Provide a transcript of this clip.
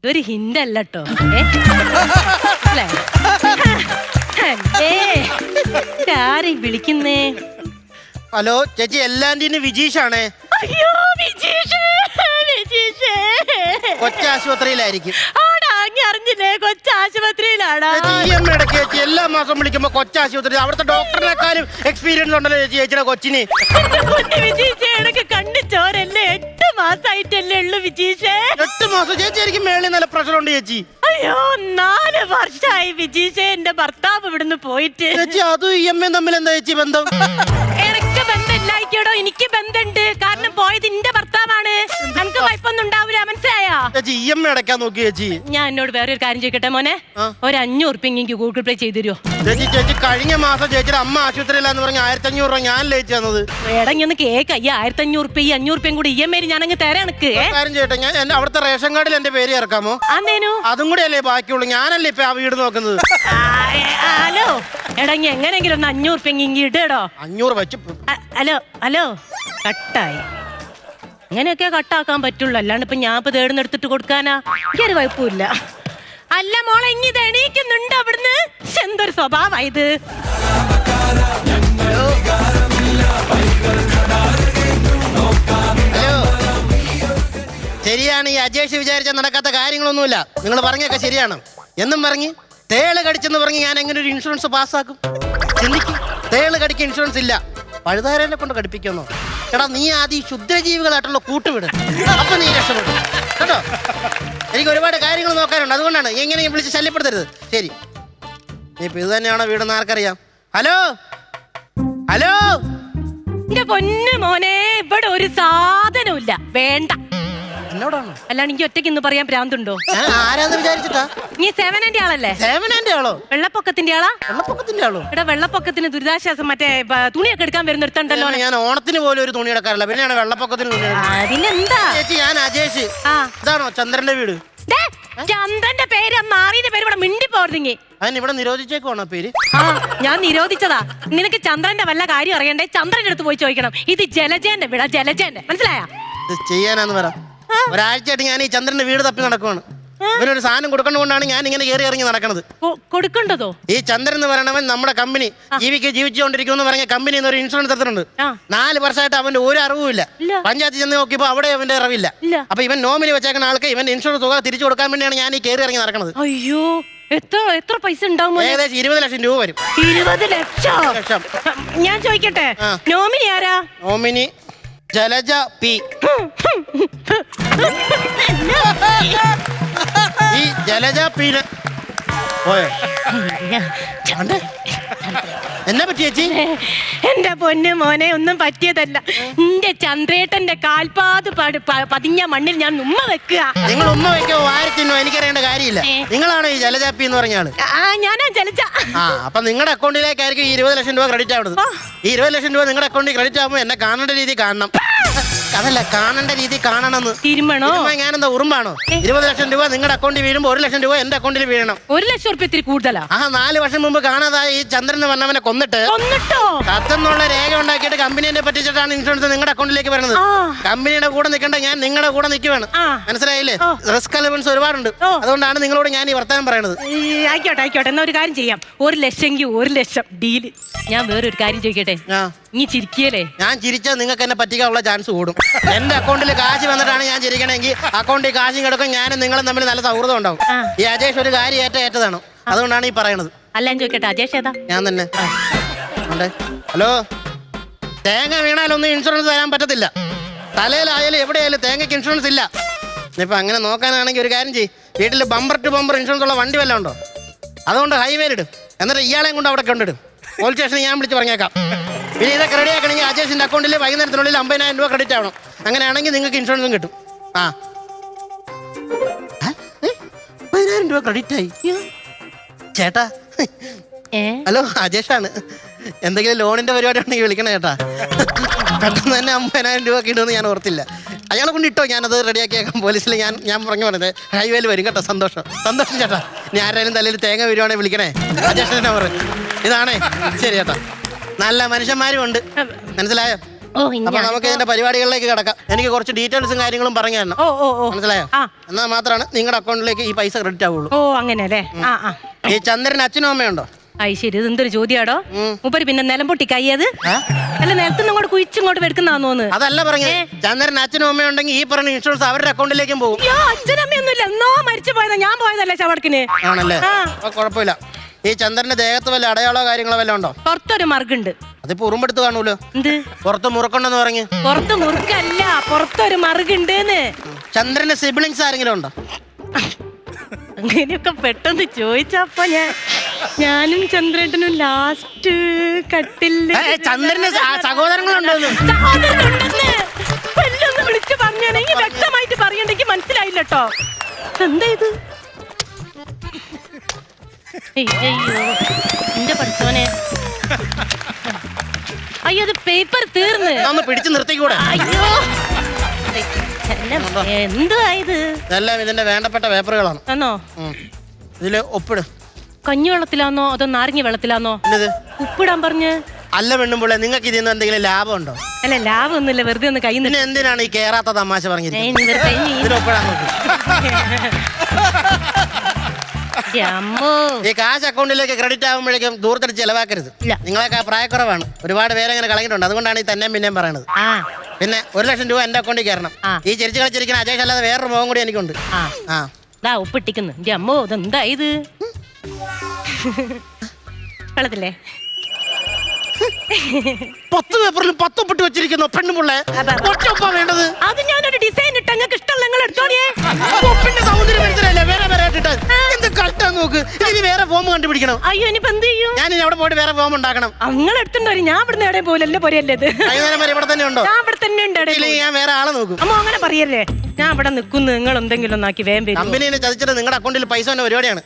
ഇതൊരു ഹിന്റ് അല്ലട്ടോ. ആരെ വിളിക്കുന്നേ? ഹലോ ചേച്ചി, എല്ലാന്റീനും വിജീഷാണേ. അയ്യോ വിജീഷ്, വിജീഷ് കൊച്ചാശുപത്രിയിലായിരിക്കും. അറിഞ്ഞില്ലേ? കൊച്ചാശുപത്രിയിലാടാ. ചേച്ചി എല്ലാ മാസം വിളിക്കുമ്പോ കൊച്ചാശുപത്രി, അവിടുത്തെ ഡോക്ടറിനെക്കാളും എക്സ്പീരിയൻസ് ഉണ്ടല്ലോ ചേച്ചി ചേച്ചിയുടെ കൊച്ചിന്. വിജീഷ് എനക്ക് കണ്ടു ചോരല്ലേ? 8 മാസമായിട്ടല്ലേ ഉള്ളു വിജീഷ്. 8 മാസം ചേച്ചി, എനിക്ക് മേളിൽ നല്ല പ്രഷറുണ്ട് ചേച്ചി. അയ്യോ 4 വർഷമായി വിജീഷ് എന്റെ ഭർത്താവ് ഇവിടുന്ന് പോയിട്ട്. ചേച്ചി അതും EMA തമ്മിൽ എന്താ ചേച്ചി ബന്ധം? എനിക്ക് ബന്ധമില്ലായിക്കോടോ, എനിക്ക് ബന്ധമുണ്ട്. കാരണം പോയത് എന്റെ ഭർത്താവാണ്. നമുക്ക് കുഴപ്പമൊന്നും ഉണ്ടാവില്ല, മനസ്സിലായോ? ചേച്ചി EMA അടയ്ക്കാൻ നോക്കി ചേച്ചി. ഞാൻ എന്നോട് വേറെ ഒരു കാര്യം ചോദിക്കട്ടെ മോനെ, ഒരു 500 ഉറുപ്പിക എനിക്ക് ഗൂഗിൾ പേ ചെയ്തു തരുമോ? ചേച്ചി കഴിഞ്ഞ മാസം ചേച്ചിയുടെ അമ്മ ആശുപത്രിയിലാന്ന് പറഞ്ഞ 1500 രൂപ ഞാൻ ലേറ്റ് തന്നത്. എടങ്ങി കേക്ക്. 1500 ഉറുപ്പിക 500 ഉറുപ്പിയും കൂടി EMA ഞാൻ അങ്ങ് തരാൻ നിക്ക്. കാര്യം ചെയ്യട്ടെ, ഞാൻ അവിടുത്തെ റേഷൻ കാർഡിൽ എന്റെ പേര് ഇറക്കാമോ? അതേനു അതും കൂടെ അല്ലേ ബാക്കിയുള്ളൂ. ഞാനല്ലേ ഇപ്പൊ ആ വീട് നോക്കുന്നത്. ഹലോ എടങ്ങി എങ്ങനെയെങ്കിലും ഒന്ന് 500 ഉറുപ്പിക ഇങ്ങി ഇടോ. 500 വെച്ച്. ഹലോ ഹലോ കട്ടായി. ഇങ്ങനെയൊക്കെ കട്ടാക്കാൻ പറ്റുള്ളൂ, അല്ലാണ്ട് ഇപ്പൊ ഞാൻ ഇപ്പൊ തേടുന്നെടുത്തിട്ട് കൊടുക്കാനാ? എനിക്കൊരു കുഴപ്പമില്ല. അല്ല മോളെ, ഇങ്ങി തെണീക്കുന്നുണ്ട് അവിടുന്ന്. എന്തൊരു സ്വഭാവം ഇത്. ഹലോ, ശരിയാണ്, ഈ അജേഷ് വിചാരിച്ച നടക്കാത്ത കാര്യങ്ങളൊന്നുമില്ല. നിങ്ങൾ പറഞ്ഞൊക്കെ ശരിയാണ്. എന്നും പറഞ്ഞ് തേള് കടിച്ചെന്ന് പറഞ്ഞ് ഞാൻ എങ്ങനെ ഒരു ഇൻഷുറൻസ് പാസ്സാക്കും? ചിന്തിക്കും. തേള് കടിക്ക് ഇൻഷുറൻസ് ഇല്ല, പഴുതാരനെ കൊണ്ട് കടിപ്പിക്കുന്നോ? എടാ നീ ആദ്യം ക്ഷുദ്രജീവികളായിട്ടുള്ള കൂട്ടുവിട്, അപ്പൊ നീ രക്ഷപ്പെടും കേട്ടോ. എനിക്ക് ഒരുപാട് കാര്യങ്ങൾ നോക്കാനുണ്ട്, അതുകൊണ്ടാണ് എങ്ങനെയും വിളിച്ച് ശല്യപ്പെടുത്തരുത്. ശരി, നീ ഇപ്പൊ ഇത് തന്നെയാണോ വീടെന്ന് ആർക്കറിയാം? ഹലോ ഹലോ, എന്റെ പൊന്നു മോനെ, ഇവിടെ ഒരു സാധനമില്ല. വേണ്ട. എന്നോടാണോ? അല്ലാണ്ട് എനിക്ക് ഒറ്റയ്ക്ക് ഇന്ന് പറയാൻ ഭ്രാന്തുണ്ടോ? ആരാന്ന് വിചാരിച്ചിട്ടാ? നീ സേവനന്റെ ആളല്ലേ? സേവനന്റെ ആളോ? വെള്ളപ്പൊക്കത്തിന്റെ ആളാ? വെള്ളപ്പൊക്കത്തിന്റെ ആളോ? ഇവിടെ വെള്ളപ്പൊക്കത്തിന് ദുരിതാശ്വാസം മറ്റേ തുണിയൊക്കെ എടുക്കാൻ വരുന്നിടത്തുണ്ടല്ലോ. ഞാൻ ഓണത്തിന് പോലും ഒരു തുണി എടുക്കാറില്ല, പിന്നെയാണ് വെള്ളപ്പൊക്കത്തിന് തുണി. അതിനെന്താ ചേച്ചി, ഞാൻ അജേഷ്. ഇതാണോ ചന്ദ്രന്റെ വീട്? ചന്ദ്രന്റെ പേര് മാറിയുടെ പേര് ഇവിടെ മിണ്ടി പോർന്നിങ്ങി. അതിന് ഇവിടെ നിരോധിച്ചേക്കുവാണോ പേര്? ഞാൻ നിരോധിച്ചതാ. നിനക്ക് ചന്ദ്രന്റെ വല്ല കാര്യം അറിയണ്ടേ? ചന്ദ്രന്റെ അടുത്ത് പോയി ചോദിക്കണം. ഇത് ജലജന്റെ വീടാ, ജലജന്റെ. മനസ്സിലായ? ഇത് ചെയ്യാനാന്ന് പറ. ഒരാഴ്ചയായിട്ട് ഞാൻ ഈ ചന്ദ്രന്റെ വീട് തപ്പി നടക്കുവാണ്. ഇവനൊരു സാധനം കൊടുക്കണോണ്ടാണ് ഞാൻ ഇങ്ങനെ കയറി ഇറങ്ങി നടക്കുന്നത്. കൊടുക്കണ്ടതോ? ഈ ചന്ദ്രൻ എന്ന് പറയണവൻ നമ്മുടെ കമ്പനി ജീവിച്ചുകൊണ്ടിരിക്കുമെന്ന് പറഞ്ഞ കമ്പനി ഒരു ഇൻഷുറൻസ് എടുത്തിട്ടുണ്ട്. 4 വർഷമായിട്ട് അവന്റെ ഒരു അറിവുമില്ല. പഞ്ചായത്ത് ചെന്ന് നോക്കിയപ്പോ അവിടെ അവന്റെ അറിവില്ല. അപ്പൊ ഇവൻ നോമിനി വെച്ചേക്കുന്ന ആൾക്ക് ഇവന്റെ ഇൻഷുറൻസ് തുക തിരിച്ചു കൊടുക്കാൻ വേണ്ടിയാണ് ഞാൻ ഈ കയറി ഇറങ്ങി നടക്കുന്നത്. അയ്യോ, എത്ര പൈസ ഉണ്ടാവും? ഏകദേശം 20 ലക്ഷം രൂപ വരും. 20 ലക്ഷം? ഞാൻ ചോദിക്കട്ടെ, നോമിനി ആരാ? Nominee Jalaja P. ഈ ജലജ പീന് പോയോ? എന്നാ പറ്റി ചേച്ചി? എന്റെ പൊന്നു മോനെ, ഒന്നും പറ്റിയതല്ല. എന്റെ ചന്ദ്രേട്ടന്റെ കാൽപാത് പതിഞ്ഞ മണ്ണിൽ ഞാൻ ഉമ്മ വെക്കുക. നിങ്ങൾ ഉമ്മ വെക്കോ വാരത്തിനോ എനിക്കറിയേണ്ട കാര്യമില്ല. നിങ്ങളാണോ ഈ ജലജാപ്പി എന്ന് പറഞ്ഞാണ്? ഞാനാ ജലജ. അപ്പൊ നിങ്ങളുടെ അക്കൗണ്ടിലേക്കായിരിക്കും 20 ലക്ഷം രൂപ ക്രെഡിറ്റ് ആവുന്നത്. ഈ 20 ലക്ഷം രൂപ നിങ്ങളുടെ അക്കൗണ്ടിൽ ക്രെഡിറ്റ് ആവുമ്പോൾ എന്നെ കാണേണ്ട രീതി കാണണം. അതല്ല, കാണേണ്ട രീതി കാണണമെന്ന്. തീരുമാനോ? ഞാനെന്താ ഉറുമ്പാണോ? 20 ലക്ഷം രൂപ നിങ്ങളുടെ അക്കൗണ്ടിൽ വീഴുമ്പോൾ 1 ലക്ഷം രൂപ എന്റെ അക്കൗണ്ടിൽ വീഴണം. 1 ലക്ഷം ഉറുപ്പിക ഇത്തിരി കൂടുതലാ. 4 വർഷം മുമ്പ് കാണാതായ ഈ ചന്ദ്രൻ വന്നവനെ കൊന്നിട്ട് സത്തെന്നുള്ള രേഖ ഉണ്ടാക്കിയിട്ട് കമ്പനിയെ പറ്റിച്ചിട്ടാണ് ഇൻഷുറൻസ് നിങ്ങളുടെ അക്കൗണ്ടിലേക്ക് വരുന്നത്. കമ്പനിയുടെ കൂടെ നിൽക്കേണ്ട ഞാൻ നിങ്ങളുടെ കൂടെ നിൽക്കുവാണ്. മനസ്സിലായില്ലേ? റിസ്ക് എലവൻസ് ഒരുപാടുണ്ട്. അതുകൊണ്ടാണ് നിങ്ങളോട് ഞാൻ ഈ വർത്തമാനം പറയുന്നത്. ആയിക്കോട്ടെ, എന്നാ ഒരു കാര്യം ചെയ്യാം. 1 ലക്ഷമെങ്കിൽ 1 ലക്ഷം ഡീല്. ഞാൻ വേറൊരു കാര്യം ചോദിക്കട്ടെ? നീ ചിരിക്കല്ലേ? ഞാൻ ചിരിച്ചാൽ നിങ്ങൾക്ക് എന്നെ പറ്റിക്കാനുള്ള ചാൻസ് കൂടും. എന്റെ അക്കൗണ്ടിൽ കാശ് വന്നിട്ടാണ് ഞാൻ ചിരിക്കണമെങ്കിൽ അക്കൗണ്ടിൽ കാശും കിടക്കും. ഞാനും നിങ്ങളും തമ്മിൽ നല്ല സൗഹൃദം ഉണ്ടാവും. ഈ അജേഷ് ഒരു കാര്യം ഏറ്റതാണ്. അതുകൊണ്ടാണ് ഈ പറയണത്. അല്ല ഞാൻ ചോദിക്കട്ടെ, അജേഷ് ഏതാ? ഞാൻ തന്നെ. ഹലോ, തേങ്ങ വീണാലൊന്നും ഇൻഷുറൻസ് തരാൻ പറ്റത്തില്ല. തലയിലായാലും എവിടെയായാലും തേങ്ങയ്ക്ക് ഇൻഷുറൻസ് ഇല്ല. ഇപ്പൊ അങ്ങനെ നോക്കാനാണെങ്കിൽ ഒരു കാര്യം ചെയ്യും. വീട്ടിൽ ബമ്പർ ടു ബമ്പർ ഇൻഷുറൻസ് ഉള്ള വണ്ടി വല്ലതും ഉണ്ടോ? അതുകൊണ്ട് ഹൈവേയിലിടും. എന്നിട്ട് ഇയാളെയും കൊണ്ട് അവിടെ കൊണ്ടിടും. പോലീസ് സ്റ്റേഷനിൽ ഞാൻ വിളിച്ച് പറഞ്ഞേക്കാം. പിന്നെ ഇതൊക്കെ റെഡി ആക്കണമെങ്കിൽ അജേഷിന്റെ അക്കൗണ്ടിൽ വൈകുന്നേരത്തിനുള്ളിൽ 50,000 രൂപ ക്രെഡിറ്റ് ആവണം. അങ്ങനെയാണെങ്കിൽ നിങ്ങൾക്ക് ഇൻഷുറൻസും കിട്ടും. 50,000 രൂപ ക്രെഡിറ്റ് ആയി. ചേട്ടാ, ഹലോ, അജേഷാണ്. എന്തെങ്കിലും ലോണിന്റെ പരിപാടി ഉണ്ടെങ്കിൽ വിളിക്കണം ചേട്ടാ. പെട്ടെന്ന് തന്നെ 50,000 രൂപ കിട്ടുമെന്ന് ഞാൻ ഓർത്തില്ല. അയാളെ കൊണ്ട് ഇട്ടോ, ഞാനത് റെഡിയാക്കിയേക്കാം. പോലീസിൽ ഞാൻ പറഞ്ഞു പറഞ്ഞത് ഹൈവേയിൽ വരും കേട്ടോ. സന്തോഷം ചേട്ടാ. ഇനി ആരായാലും തലയിൽ തേങ്ങ വരുവാണെങ്കിൽ വിളിക്കണേ. അജേഷന്റെ നമ്പർ ഇതാണേ. ശരി ചേട്ടാ. നല്ല മനുഷ്യന്മാരും ഉണ്ട്, മനസ്സിലായോ? ഓ അപ്പൊ നമുക്ക് ഇതിന്റെ പരിപാടികളിലേക്ക് കിടക്കാം. എനിക്ക് കുറച്ച് ഡീറ്റെയിൽസും കാര്യങ്ങളും പറഞ്ഞു തരണം. ഓ മനസ്സിലായോ? ആ. എന്നാൽ മാത്രമാണ് നിങ്ങളുടെ അക്കൗണ്ടിലേക്ക് ഈ പൈസ ക്രെഡിറ്റ് ആവുള്ളൂ. ഓ അങ്ങനെ അല്ലേ? ആ. ഈ ചന്ദ്രന് അച്ഛനും അമ്മയുണ്ടോ? അയ് ശരി, ഇത് എന്തൊരു ചോദ്യാടോ? മൂപ്പര് പിന്നെ നിലം പൊട്ടി കയ്യത് അല്ല, നിലത്തുനിന്ന് അങ്ങോട്ട് കുഴിച്ചിങ്ങോട്ട് വെടുക്കുന്നതാന്നോന്ന്. അതല്ല പറഞ്ഞത്. ചന്ദ്രന് അച്ഛനും അമ്മയുണ്ടെങ്കിൽ ഈ പറഞ്ഞ ഇൻഷുറൻസ് അവരുടെ അക്കൗണ്ടിലേക്കും പോകും. അച്ഛനമ്മയൊന്നുമില്ല, എന്നോ മരിച്ചു പോയതാ. ഞാൻ പോയതല്ല ചവടക്കിന്. ആണല്ലേ? അപ്പൊ കുഴപ്പമില്ല. ഈ ചന്ദ്രന്റെ ദേഹത്ത് വല്ല അടയാളോ കാര്യങ്ങളോ വല്ല ഉണ്ടോ? പുറത്തൊരു മറുകുണ്ട്. അതിപ്പോ ഉറുമ്പെടുത്ത് കാണൂലോ. എന്ത് പുറത്ത് മുറുക്കുണ്ടെന്ന് പറഞ്ഞു. പുറത്ത് മുറുക്കല്ല, പുറത്തൊരു മറുകുണ്ട്. ചന്ദ്രന്റെ സിബിളിങ്സ് ആരെങ്കിലും ഉണ്ടോ? അങ്ങനെയൊക്കെ പെട്ടെന്ന് ചോദിച്ചപ്പോ ഞാനും ചന്ദ്രേട്ടനും ലാസ്റ്റ് കട്ടില്. ചന്ദ്രന് സഹോദരങ്ങളുണ്ടോ? കൊല്ലൊന്ന് വിളിച്ചു പറഞ്ഞാണെങ്കിൽ വ്യക്തമായിട്ട് പറയണ്ടെങ്കിൽ മനസ്സിലായില്ലട്ടോ. എന്താ ഇത്? അയ്യോ എന്റെ പഠിച്ചോനെ. അയ്യോ അത് പേപ്പർ തീർന്ന്. ഒന്ന് പിടിച്ചു നിർത്തിക്കൂടെ? അയ്യോ എന്തുവാ ഇത്? ഇതെല്ലാം ഇതിന്റെ വേണ്ടപ്പെട്ട പേപ്പറുകളാണ്. ആണോ? ഇതില് ഒപ്പിട്. കഞ്ഞിവെള്ളത്തിലാന്നോ അതോ നാരങ്ങ വെള്ളത്തിലാന്നോ ഉപ്പിടാൻ പറഞ്ഞ്? അല്ല പെണ്ണുമ്പോൾ നിങ്ങൾക്ക് ഇതിൽ നിന്ന് എന്തെങ്കിലും ലാഭം ഉണ്ടോ? അല്ല ലാഭം ഒന്നുമില്ല, വെറുതെ ഒന്ന് കൈ. പിന്നെ എന്തിനാണ് ഈ കേറാത്ത തമാശ പറഞ്ഞിരിക്കുന്നത്? ഒപ്പിടാൻ നോക്ക്. ഈ കാശ് അക്കൗണ്ടിലേക്ക് ക്രെഡിറ്റ് ആകുമ്പോഴേക്കും ദൂരത്തടിച്ച് ചെലവാക്കരുത്. നിങ്ങളൊക്കെ പ്രായക്കുറവാണ്, ഒരുപാട് പേരെ അങ്ങനെ കളഞ്ഞിട്ടുണ്ട്. അതുകൊണ്ടാണ് ഈ തന്നെയും പിന്നെയും പറയണത്. പിന്നെ 1,00,000 രൂപ എന്റെ അക്കൗണ്ടിൽ കയറണം. ഈ ചിരിച്ചു കളിച്ചിരിക്കുന്ന അജേഷ് അല്ലാതെ വേറൊരു മുഖം കൂടി എനിക്കുണ്ട്. ഉപ്പിട്ടിക്കുന്നു. എന്റെ അമ്മോ ഇതെന്താ ഇത്? വെള്ളത്തില്ലേ? 10 പേപ്പറിലും 10 ഒപ്പിട്ട് വെച്ചിരിക്കുന്നു പെണ്ണുമുള്ള. വേണ്ടത് അത് ഞാനൊരു ഡിസൈൻ ഇട്ട് നിങ്ങൾക്ക് ഇഷ്ടമല്ല നിങ്ങൾ എടുത്തോടിയേ. ഒപ്പിന്റെ സൗന്ദര്യം മനസ്സിലല്ലേ? വേറെ ഇട്ടിട്ട് എന്ത് കട്ടാ നോക്ക്. ഇനി വേറെ ഫോം കണ്ടുപിടിക്കണം. അയ്യോ ഇനിയിപ്പോ എന്ത് ചെയ്യും? ഞാൻ അവിടെ പോയിട്ട് വേറെ ഫോം ഉണ്ടാക്കണം. നിങ്ങൾ എടുത്തിട്ടോ? ഞാൻ ഇവിടുന്ന് എവിടെ പോലല്ലേ പോരല്ലേ? ഇത് വൈകുന്നേരം വരെ ഇവിടെ തന്നെ ഉണ്ടോ? ഞാൻ ഇവിടെ തന്നെ ഉണ്ട്. ഞാൻ വേറെ ആളെ നോക്കും. അമ്മ അങ്ങനെ പറയല്ലേ. ഞാൻ ഇവിടെ നിൽക്കുന്നു, നിങ്ങൾ എന്തെങ്കിലും ഒന്നാക്കി വേഗം വരും. കമ്പനിനെ ചതിച്ചിട്ട് നിങ്ങളുടെ അക്കൗണ്ടിൽ പൈസ വന്ന പരിപാടിയാണ്.